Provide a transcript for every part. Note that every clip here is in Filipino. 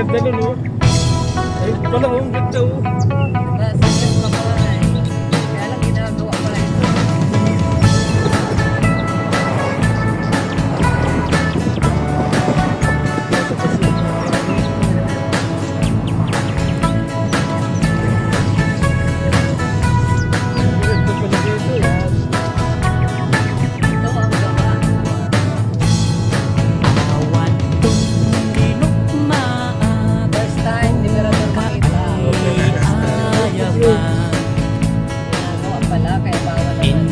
Ganda nun, oh. Ay, pala, oh. Ang ganda, oh. Kaya lang ginagawa ko lang ito. Ganda pala dito, eh. Ito ang gawa. First time, di meron ng makita. Ginagawa pala, kaya bawal naman.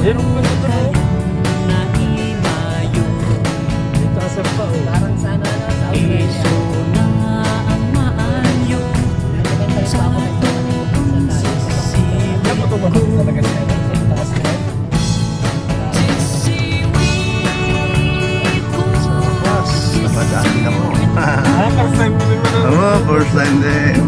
Yan, ang ganda to, oh. Dito asap pa, oh. Parang sana sa Australia. Yan po tumakas talaga siya. Sa taas niya. Mas, napadaan din ako. Ah, first time mo din mo na. Oo, first time din.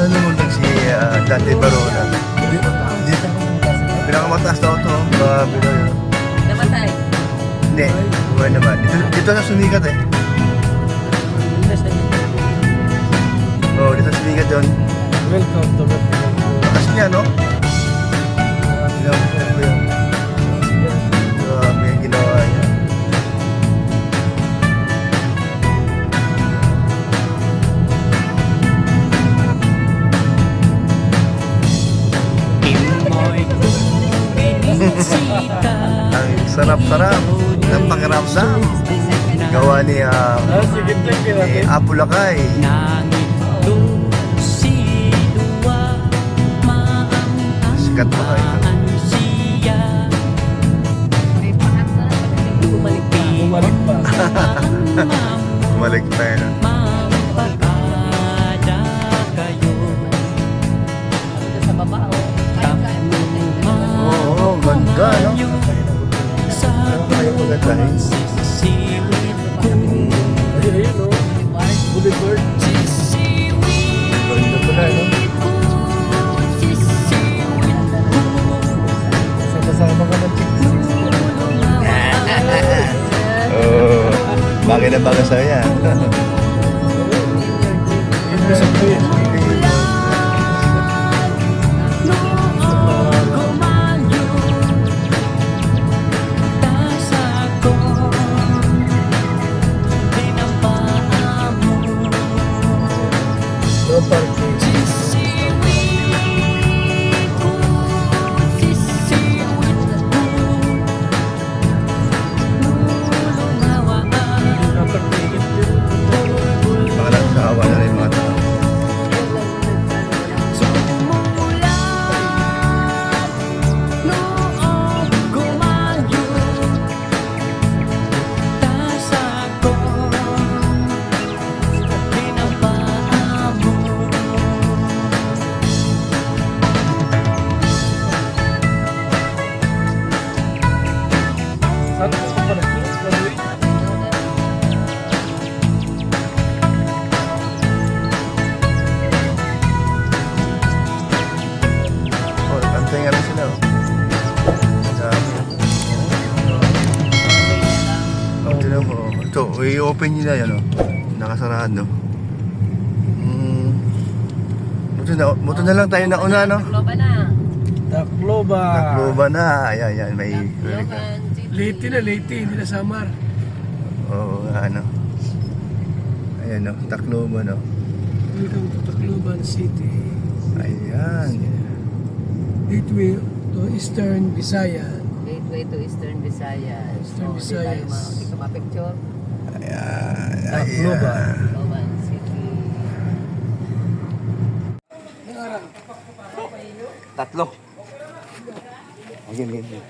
Saan naman si Dante Barona? Dito. Pinakamataas daw ito. Grabe na yun. Namatay. Hindi, buhay naman. Dito na sumikat eh. Oo, dito sumikat yun. Welcome to Vietnam. Takas niya, no? Grabe yung ginawa niya. Ang sarap-sarap ng pakiramdam. Gawa ni Ah, sige, check it ni out. Apo Lakay. Sikat pa kayo. May pangatlo na pag bumalik pa. Bumalik pa. Bumalik pa yun. Dito sa baba, oh. Oo, ganda, no? Ano kayo magandahin? Ayun, oh. Boulevard. Ganda pala, no? Sama-sama ka ng chicks. Oo. Bagay na bagay sa'yo yan. Yun na sa place. No parking. Napagtigit din. Baka lang sa awa na rin yung mga tao. Saan ko pa pala ito? Gawin. Oh, pantay nga rin sila. Oh. Dami. Oh, tinan mo. Ito, i-open nila yan, oh. Nakasarado. Buto na lang tayo nauna, no? Tacloban na. Tacloban. Tacloban na. Ayan, yan. May... Tacloban City. Leyte na, Leyte. Hindi na Samar. Oo, ano. Ayan, no. Tacloban, no. Welcome to Tacloban City. Ayan. Gateway to Eastern Visayas. Gateway to Eastern Visayas. Eastern Di tayo Visayas. mapicture. Ayan. Global. Loban City. Tatlo. Again, again.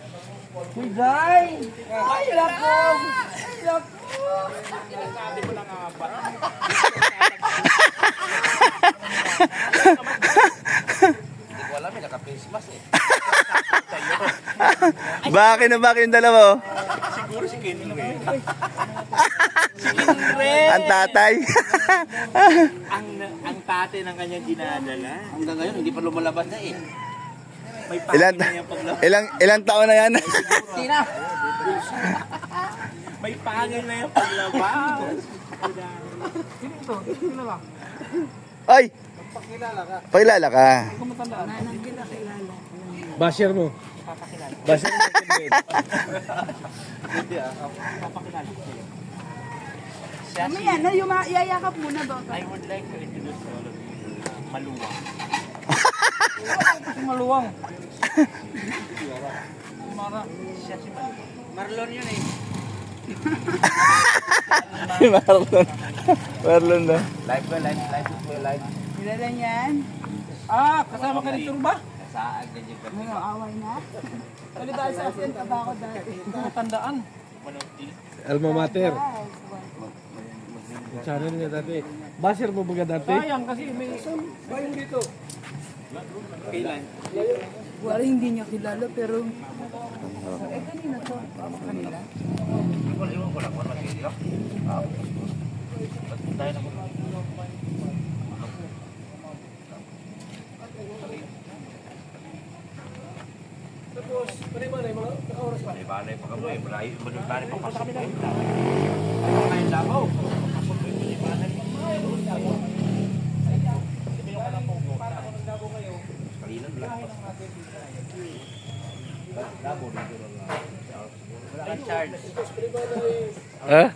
Bakit na bakit yung dalawa? Siguro si Kinre. Ang tatay. ang tate ng kanyang dinadala. Hanggang ngayon, hindi pa lumalabas na eh. May Ilan, pangin na yung paglabas. ilang taon na yan? Sina? May pangin na yung paglabas. Ay! Pakilala ka. Basher mo. Basher mo. Mamaya na, yayakap muna ba? I would like to introduce all of you. Maluwang. Maluwang. Siya si Maluwang. Marlon yun eh. Marlon. Marlon na. Live ba? Live ba? Live. Kilala niyan? Kasama ka ni Turba? Saan ganyan ka? Ano, away na? Palibasa kasi yung tabako dati. Tandaan. Manunti. Alma mater. Guys, Channel niya dati. Basher mo baga dati? Sayang kasi may isang bayong dito. Kailan? wala hindi niya kilala pero kanina to. Kanina. Iwan ko lang. Wala masirap. Ba't tayo na Tapos, panibalay mga oras pa. Balay pa kami. Balay pa pasok kami lang. Ano na yung labaw? Ha?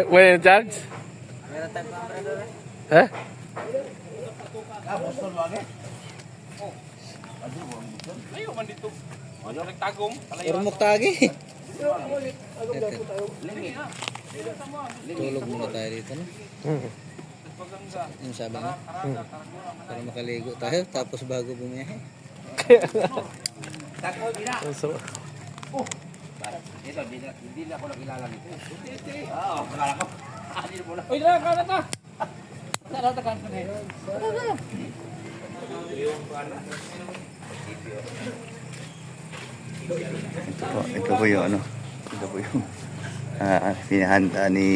When in charge? Ha? Urmok tagi. Tulog muna tayo dito, no? Yung sabi na. Para makaligo tayo, tapos bago bumiyahe. So, Ito, hindi na ako nakilala nito. Oo, akala ko. Hindi mo na. uy, nakakala ta! Ito po yung ano. Ito po yung pinahanda ni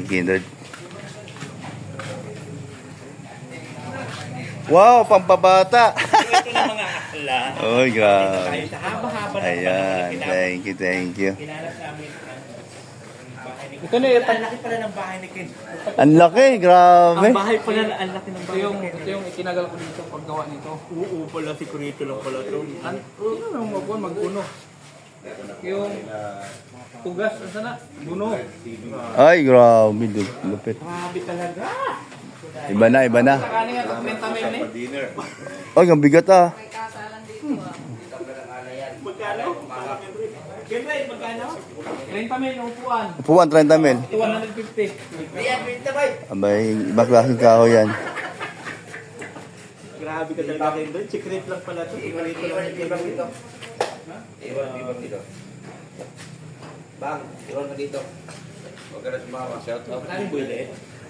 Kindred. Wow, pampabata! Ito na mga akla. Oh, grabe. Sa haba-haba na Ayan, thank you, thank you. Kinalas namin ang bahay ni Ken. Ito na yung Ang laki pala ng bahay ni Ken. Ang laki, grabe. Ang bahay pala, ang laki ng bahay ni Ken. ito yung itinagal ko dito paggawa nito. Oo pala, si Kurito lang pala ito. Ano nang magpuno? Yung tugas, asa na? Buno. Ay, grabe, lupit. Grabe talaga. Iba na, iba na. Kani nga, 30 mil eh. Ay, ang bigat ah. Magkano? Ken, magkano? 30 mil yung upuan. Upuan, 30 mil. 250. Ayan, pinta ba? Abay, ibang klaseng kahoy yan. Grabe ka talaga Ken doon. Secret lang pala ito. Kurito lang ni Ken dito. Iwan dito. Bang, iwan mo dito. Huwag ka na sumawa. Shout out. Maraming buwili.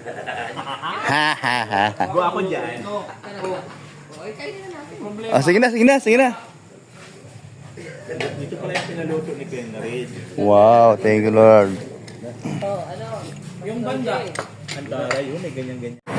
Ha, ha, ha, ha. Gawa ko dyan. Oh, sige na, sige na, sige na. Dito pala yung pinaluto ni Ken na rin. Wow, thank you Lord. Oh, ano? Yung banda. Ang taray yun, ganyan-ganyan.